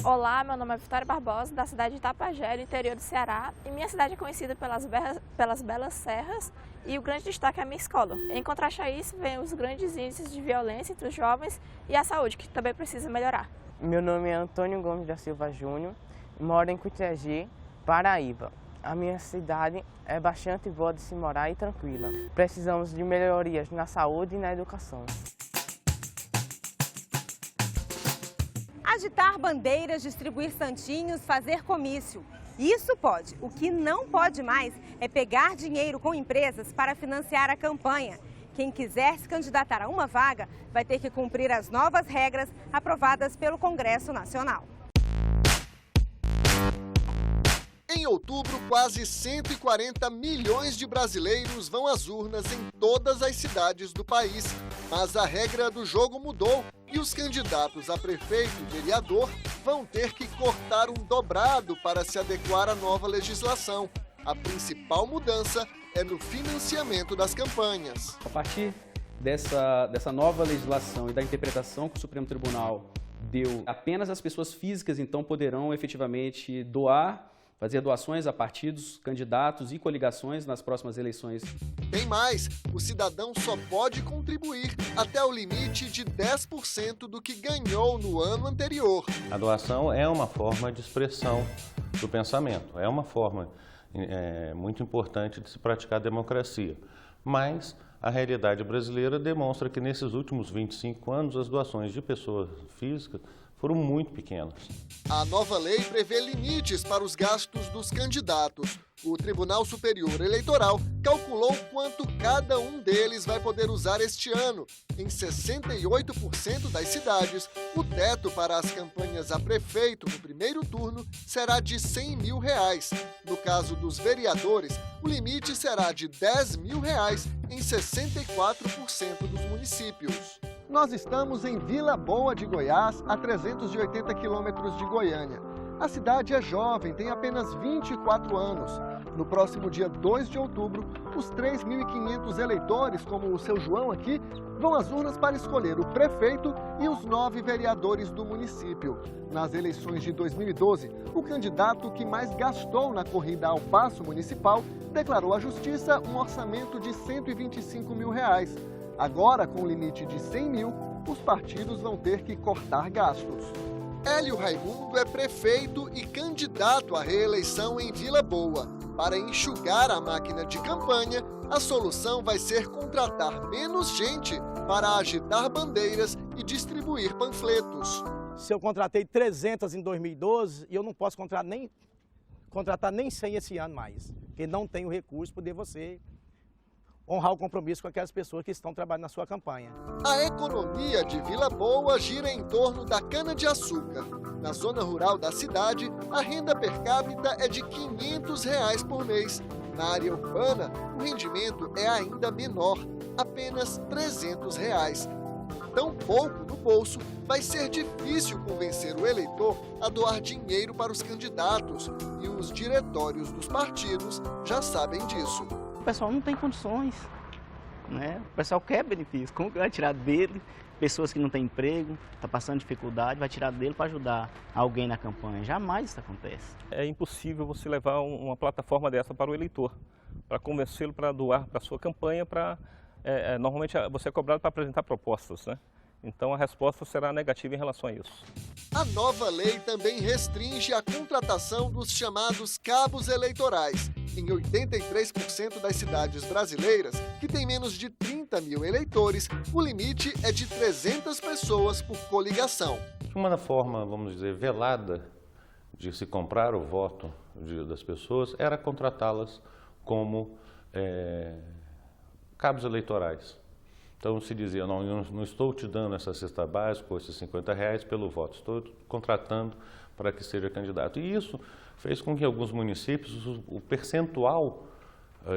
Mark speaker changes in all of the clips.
Speaker 1: Olá, meu nome é Vitória Barbosa, da cidade de Itapajé, no interior do Ceará, e minha cidade é conhecida pelas belas serras e o grande destaque é a minha escola. Em contraste a isso, vem os grandes índices de violência entre os jovens e a saúde, que também precisa melhorar.
Speaker 2: Meu nome é Antônio Gomes da Silva Júnior, moro em Cuitragi, Paraíba. A minha cidade é bastante boa de se morar e tranquila. Precisamos de melhorias na saúde e na educação.
Speaker 3: Agitar bandeiras, distribuir santinhos, fazer comício. Isso pode. O que não pode mais é pegar dinheiro com empresas para financiar a campanha. Quem quiser se candidatar a uma vaga vai ter que cumprir as novas regras aprovadas pelo Congresso Nacional.
Speaker 4: Em outubro, quase 140 milhões de brasileiros vão às urnas em todas as cidades do país. Mas a regra do jogo mudou e os candidatos a prefeito e vereador vão ter que cortar um dobrado para se adequar à nova legislação. A principal mudança é no financiamento das campanhas.
Speaker 5: A partir dessa nova legislação e da interpretação que o Supremo Tribunal deu, apenas as pessoas físicas então poderão efetivamente fazer doações a partidos, candidatos e coligações nas próximas eleições.
Speaker 4: Tem mais, o cidadão só pode contribuir até o limite de 10% do que ganhou no ano anterior.
Speaker 6: A doação é uma forma de expressão do pensamento, é uma forma muito importante de se praticar a democracia. Mas a realidade brasileira demonstra que nesses últimos 25 anos as doações de pessoas físicas foram muito pequenas.
Speaker 4: A nova lei prevê limites para os gastos dos candidatos. O Tribunal Superior Eleitoral calculou quanto cada um deles vai poder usar este ano. Em 68% das cidades, o teto para as campanhas a prefeito no primeiro turno será de R$100 mil. No caso dos vereadores, o limite será de R$10 mil em 64% dos municípios. Nós estamos em Vila Boa de Goiás, a 380 quilômetros de Goiânia. A cidade é jovem, tem apenas 24 anos. No próximo dia 2 de outubro, os 3.500 eleitores, como o seu João aqui, vão às urnas para escolher o prefeito e os 9 vereadores do município. Nas eleições de 2012, o candidato que mais gastou na corrida ao Paço Municipal declarou à Justiça um orçamento de R$125 mil. Agora, com o limite de 100 mil, os partidos vão ter que cortar gastos. Hélio Raimundo é prefeito e candidato à reeleição em Vila Boa. Para enxugar a máquina de campanha, a solução vai ser contratar menos gente para agitar bandeiras e distribuir panfletos.
Speaker 7: Se eu contratei 300 em 2012, eu não posso contratar nem 100 esse ano mais, porque não tenho recurso para poder você honrar o compromisso com aquelas pessoas que estão trabalhando na sua campanha.
Speaker 4: A economia de Vila Boa gira em torno da cana-de-açúcar. Na zona rural da cidade, a renda per capita é de R$500 por mês. Na área urbana, o rendimento é ainda menor, apenas R$300. Com tão pouco no bolso, vai ser difícil convencer o eleitor a doar dinheiro para os candidatos, e os diretórios dos partidos já sabem disso.
Speaker 8: O pessoal não tem condições, né? O pessoal quer benefício, como que vai tirar dele? Pessoas que não têm emprego, está passando dificuldade, vai tirar dele para ajudar alguém na campanha. Jamais isso acontece.
Speaker 9: É impossível você levar uma plataforma dessa para o eleitor, para convencê-lo para doar para a sua campanha. Normalmente você é cobrado para apresentar propostas, né? Então a resposta será negativa em relação a isso.
Speaker 4: A nova lei também restringe a contratação dos chamados cabos eleitorais. Em 83% das cidades brasileiras, que têm menos de 30 mil eleitores, o limite é de 300 pessoas por coligação.
Speaker 6: Uma forma, vamos dizer, velada de se comprar o voto das pessoas era contratá-las como cabos eleitorais. Então se dizia, não, eu não estou te dando essa cesta básica ou esses R$50 pelo voto, estou contratando para que seja candidato. E isso fez com que em alguns municípios o percentual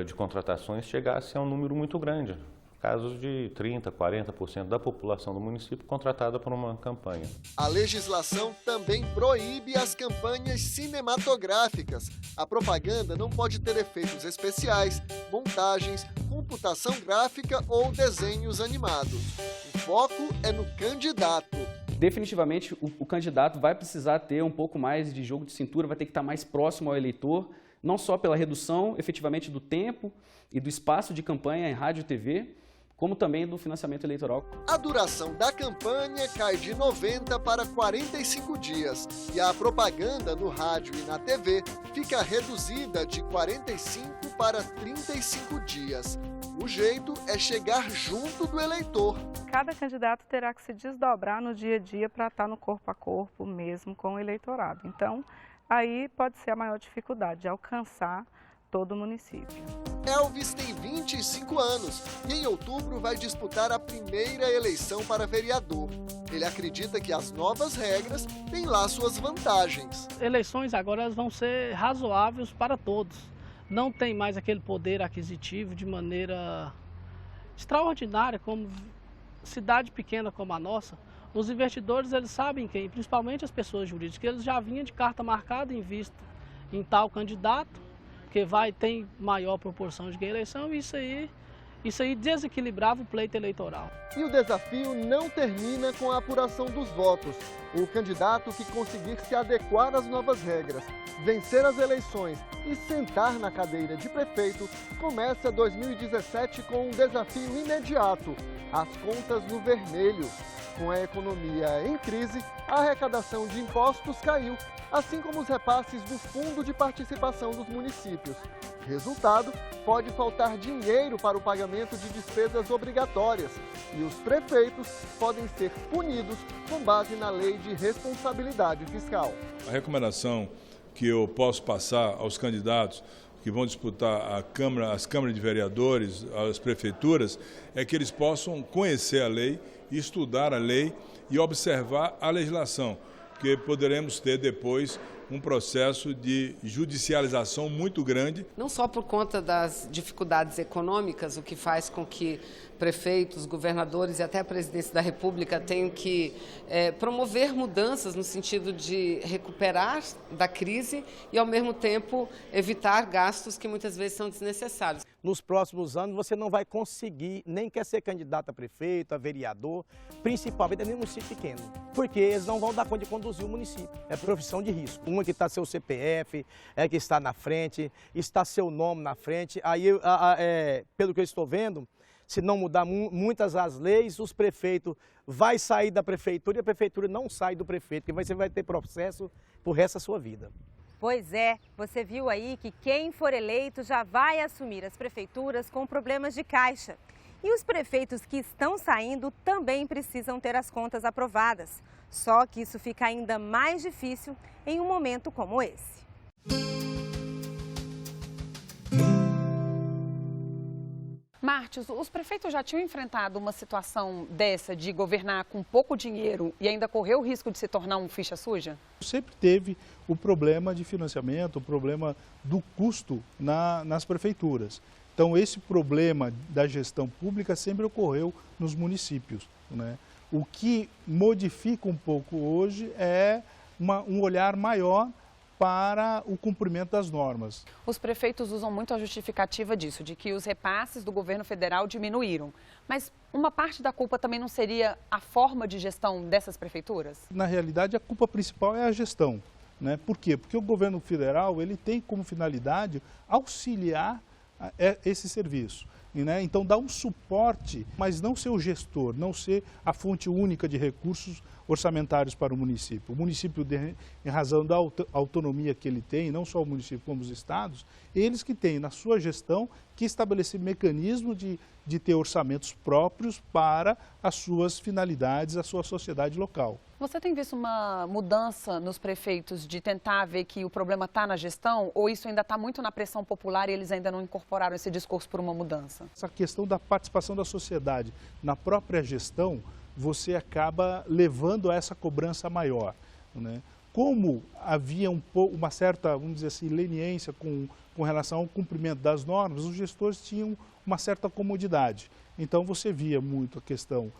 Speaker 6: de contratações chegasse a um número muito grande. Casos de 30%, 40% da população do município contratada por uma campanha.
Speaker 4: A legislação também proíbe as campanhas cinematográficas. A propaganda não pode ter efeitos especiais, montagens, computação gráfica ou desenhos animados. O foco é no candidato.
Speaker 5: definitivamente o candidato vai precisar ter um pouco mais de jogo de cintura, vai ter que estar mais próximo ao eleitor, não só pela redução efetivamente do tempo e do espaço de campanha em rádio e TV, como também do financiamento eleitoral.
Speaker 4: A duração da campanha cai de 90 para 45 dias e a propaganda no rádio e na TV fica reduzida de 45 para 35 dias. O jeito é chegar junto do eleitor.
Speaker 10: Cada candidato terá que se desdobrar no dia a dia para estar no corpo a corpo mesmo com o eleitorado. Então, aí pode ser a maior dificuldade de alcançar todo o município.
Speaker 4: Elvis tem 25 anos e em outubro vai disputar a primeira eleição para vereador. Ele acredita que as novas regras têm lá suas vantagens.
Speaker 11: Eleições agora elas vão ser razoáveis para todos. Não tem mais aquele poder aquisitivo de maneira extraordinária, como cidade pequena como a nossa. Os investidores, eles sabem quem, principalmente as pessoas jurídicas, eles já vinham de carta marcada em vista em tal candidato, que tem maior proporção de eleição, e isso aí desequilibrava o pleito eleitoral.
Speaker 4: E o desafio não termina com a apuração dos votos. O candidato que conseguir se adequar às novas regras, vencer as eleições e sentar na cadeira de prefeito, começa 2017 com um desafio imediato: as contas no vermelho. Com a economia em crise, a arrecadação de impostos caiu, assim como os repasses do Fundo de Participação dos municípios. Resultado, pode faltar dinheiro para o pagamento de despesas obrigatórias e os prefeitos podem ser punidos com base na Lei de Responsabilidade Fiscal.
Speaker 12: A recomendação que eu posso passar aos candidatos que vão disputar as câmaras de vereadores, as prefeituras, é que eles possam conhecer a lei, estudar a lei e observar a legislação, porque poderemos ter depois um processo de judicialização muito grande.
Speaker 13: Não só por conta das dificuldades econômicas, o que faz com que prefeitos, governadores e até a presidência da República tenham que promover mudanças no sentido de recuperar da crise e, ao mesmo tempo, evitar gastos que muitas vezes são desnecessários.
Speaker 7: Nos próximos anos você não vai conseguir, nem quer ser candidato a prefeito, a vereador, principalmente em município pequeno, porque eles não vão dar conta de conduzir o município. É profissão de risco. Uma que está seu CPF, é que está na frente, está seu nome na frente. Aí, pelo que eu estou vendo, se não mudar muitas as leis, os prefeitos vão sair da prefeitura e a prefeitura não sai do prefeito, porque você vai ter processo por resto da sua vida.
Speaker 3: Pois é, você viu aí que quem for eleito já vai assumir as prefeituras com problemas de caixa. E os prefeitos que estão saindo também precisam ter as contas aprovadas. Só que isso fica ainda mais difícil em um momento como esse.
Speaker 14: Mártios, os prefeitos já tinham enfrentado uma situação dessa de governar com pouco dinheiro e ainda correr o risco de se tornar um ficha suja?
Speaker 15: Sempre teve o problema de financiamento, o problema do custo nas prefeituras. Então, esse problema da gestão pública sempre ocorreu nos municípios, né? O que modifica um pouco hoje é um olhar maior para o cumprimento das normas.
Speaker 14: Os prefeitos usam muito a justificativa disso, de que os repasses do governo federal diminuíram. Mas uma parte da culpa também não seria a forma de gestão dessas prefeituras? Na
Speaker 15: realidade, a culpa principal é a gestão, né? Por quê? Porque o governo federal ele tem como finalidade auxiliar esse serviço. Né? Então, dá um suporte, mas não ser o gestor, não ser a fonte única de recursos orçamentários para o município. O município, em razão da autonomia que ele tem, não só o município como os estados, eles que têm na sua gestão que estabelecer mecanismo de ter orçamentos próprios para as suas finalidades, a sua sociedade local.
Speaker 14: Você tem visto uma mudança nos prefeitos de tentar ver que o problema está na gestão ou isso ainda está muito na pressão popular e eles ainda não incorporaram esse discurso por uma mudança?
Speaker 15: Essa questão da participação da sociedade na própria gestão, você acaba levando a essa cobrança maior, né? Como havia uma certa, vamos dizer assim, leniência com relação ao cumprimento das normas, os gestores tinham uma certa comodidade. Então, você via muito a questão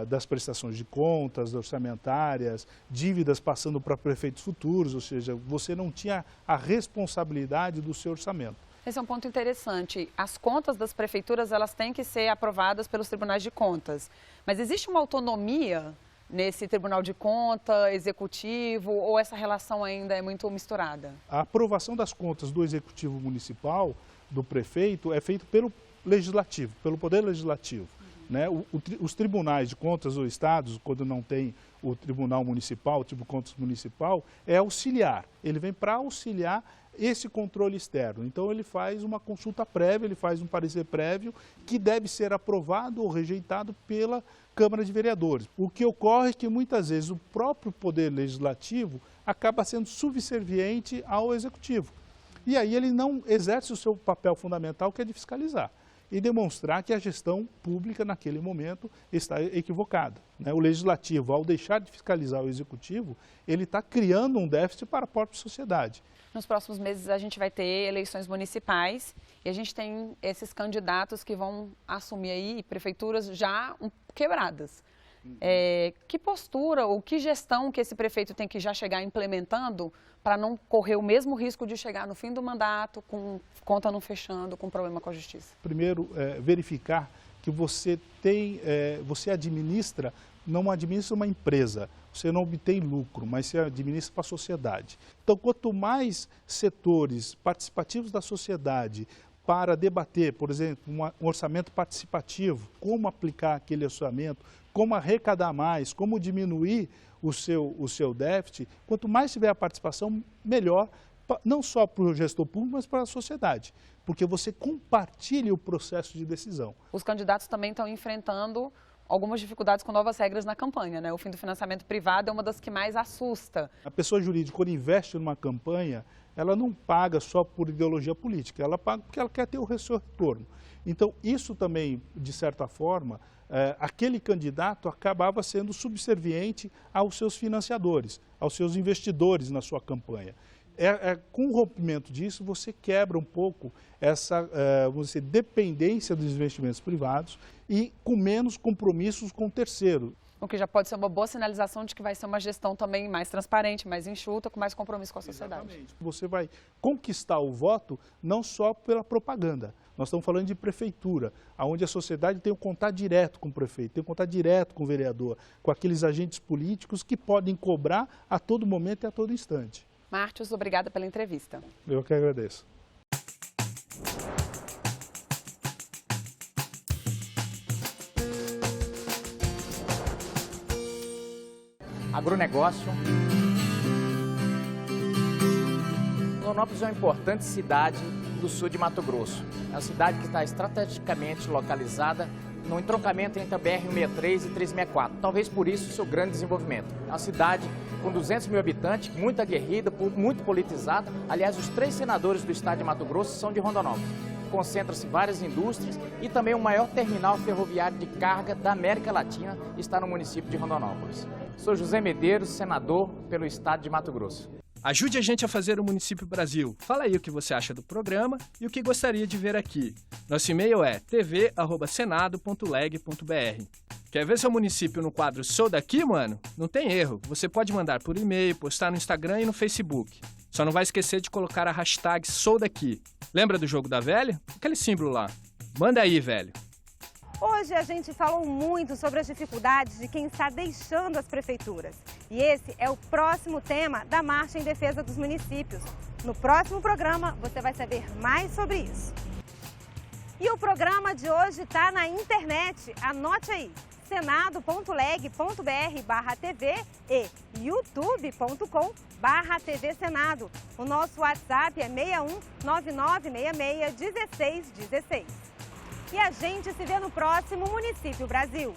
Speaker 15: das prestações de contas, orçamentárias, dívidas passando para prefeitos futuros, ou seja, você não tinha a responsabilidade do seu orçamento.
Speaker 14: Esse é um ponto interessante. As contas das prefeituras, elas têm que ser aprovadas pelos tribunais de contas. Mas existe uma autonomia nesse Tribunal de Conta, Executivo, ou essa relação ainda é muito misturada?
Speaker 15: A aprovação das contas do Executivo Municipal, do prefeito, é feito pelo Legislativo, pelo Poder Legislativo. Né? Os tribunais de contas ou estados, quando não tem o Tribunal Municipal, o Tribunal de Contas Municipal, é auxiliar. Ele vem para auxiliar esse controle externo. Então, ele faz uma consulta prévia, ele faz um parecer prévio que deve ser aprovado ou rejeitado pela Câmara de Vereadores. O que ocorre é que, muitas vezes, o próprio Poder Legislativo acaba sendo subserviente ao Executivo. E aí ele não exerce o seu papel fundamental, que é de fiscalizar e demonstrar que a gestão pública, naquele momento, está equivocada. Né? O Legislativo, ao deixar de fiscalizar o Executivo, ele está criando um déficit para a própria sociedade.
Speaker 14: Nos próximos meses a gente vai ter eleições municipais e a gente tem esses candidatos que vão assumir aí prefeituras já quebradas. Que postura ou que gestão que esse prefeito tem que já chegar implementando para não correr o mesmo risco de chegar no fim do mandato com conta não fechando, com problema com a justiça?
Speaker 15: Primeiro, verificar que você administra, não administra uma empresa, você não obtém lucro, mas você administra para a sociedade. Então, quanto mais setores participativos da sociedade para debater, por exemplo, um orçamento participativo, como aplicar aquele orçamento, como arrecadar mais, como diminuir o seu déficit, quanto mais tiver a participação, melhor, não só para o gestor público, mas para a sociedade, porque você compartilha o processo de decisão.
Speaker 14: Os candidatos também estão enfrentando algumas dificuldades com novas regras na campanha, né? O fim do financiamento privado é uma das que mais assusta.
Speaker 15: A pessoa jurídica, quando investe numa campanha, ela não paga só por ideologia política, ela paga porque ela quer ter o seu retorno. Então, isso também, de certa forma, aquele candidato acabava sendo subserviente aos seus financiadores, aos seus investidores na sua campanha. Com o rompimento disso, você quebra um pouco essa dependência dos investimentos privados e com menos compromissos com o terceiro.
Speaker 14: O que já pode ser uma boa sinalização de que vai ser uma gestão também mais transparente, mais enxuta, com mais compromisso com a sociedade.
Speaker 15: Exatamente. Você vai conquistar o voto não só pela propaganda. Nós estamos falando de prefeitura, onde a sociedade tem um contato direto com o prefeito, tem um contato direto com o vereador, com aqueles agentes políticos que podem cobrar a todo momento e a todo instante.
Speaker 14: Mártios, obrigada pela entrevista.
Speaker 15: Eu que agradeço.
Speaker 16: Agronegócio. Rondonópolis é uma importante cidade do sul de Mato Grosso. É uma cidade que está estrategicamente localizada no entroncamento entre a BR-163 e 364. Talvez por isso o seu grande desenvolvimento. É uma cidade com 200 mil habitantes, muito aguerrida, muito politizada. Aliás, os 3 senadores do estado de Mato Grosso são de Rondonópolis. Concentra-se várias indústrias e também o maior terminal ferroviário de carga da América Latina está no município de Rondonópolis. Sou José Medeiros, senador pelo estado de Mato Grosso.
Speaker 17: Ajude a gente a fazer o Município Brasil. Fala aí o que você acha do programa e o que gostaria de ver aqui. Nosso e-mail é tv@senado.leg.br. Quer ver seu município no quadro Sou Daqui, mano? Não tem erro. Você pode mandar por e-mail, postar no Instagram e no Facebook. Só não vai esquecer de colocar a hashtag Sou Daqui. Lembra do jogo da velha? Aquele símbolo lá. Manda aí, velho.
Speaker 3: Hoje a gente falou muito sobre as dificuldades de quem está deixando as prefeituras. E esse é o próximo tema da Marcha em Defesa dos Municípios. No próximo programa você vai saber mais sobre isso. E o programa de hoje está na internet. Anote aí, senado.leg.br/tv e youtube.com/TV Senado. O nosso WhatsApp é 61 9966 1616. E a gente se vê no próximo Município Brasil.